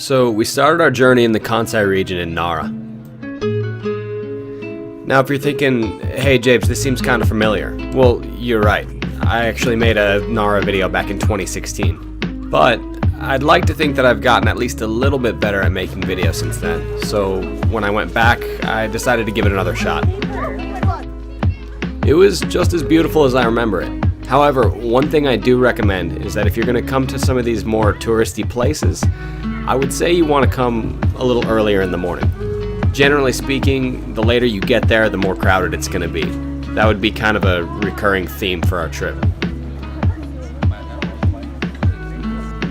So we started our journey in the Kansai region in Nara. Now if you're thinking, hey Jaybs, this seems kind of familiar. Well, you're right. I actually made a Nara video back in 2016. But I'd like to think that I've gotten at least a little bit better at making videos since then. So when I went back, I decided to give it another shot. It was just as beautiful as I remember it. However, one thing I do recommend is that if you're going to come to some of these more touristy places, I would say you want to come a little earlier in the morning. Generally speaking, the later you get there, the more crowded it's going to be. That would be kind of a recurring theme for our trip.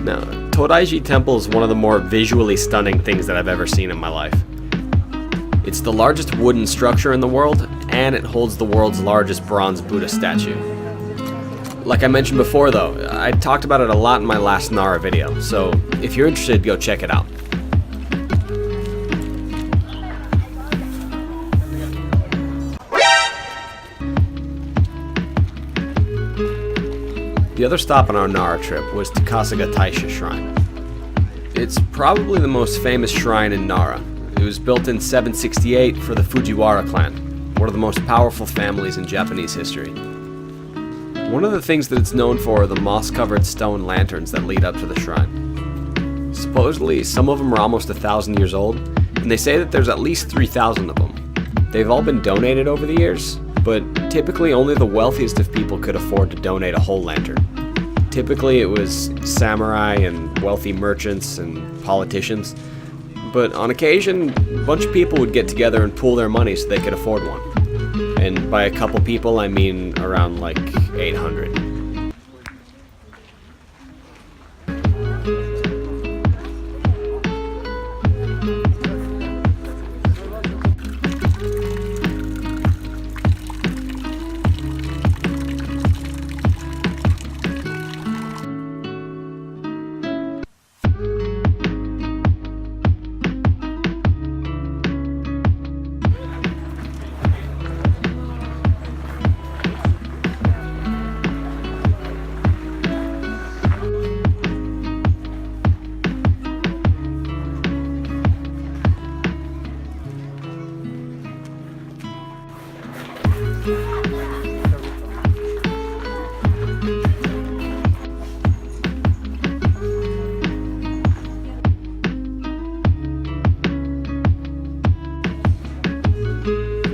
Now, Todaiji Temple is one of the more visually stunning things that I've ever seen in my life. It's the largest wooden structure in the world, and it holds the world's largest bronze Buddha statue. Like I mentioned before though, I talked about it a lot in my last Nara video, so if you're interested, go check it out. The other stop on our Nara trip was Takasaga Taisha Shrine. It's probably the most famous shrine in Nara. It was built in 768 for the Fujiwara clan, one of the most powerful families in Japanese history. One of the things that it's known for are the moss-covered stone lanterns that lead up to the shrine. Supposedly, some of them are almost 1,000 years old, and they say that there's at least 3,000 of them. They've all been donated over the years, but typically only the wealthiest of people could afford to donate a whole lantern. Typically it was samurai and wealthy merchants and politicians, but on occasion, a bunch of people would get together and pool their money so they could afford one. And by a couple people, I mean around like 800.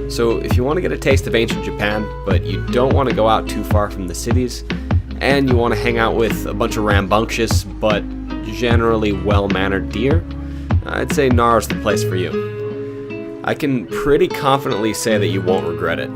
So if you want to get a taste of ancient Japan, but you don't want to go out too far from the cities, and you want to hang out with a bunch of rambunctious but generally well-mannered deer, I'd say Nara's the place for you. I can pretty confidently say that you won't regret it.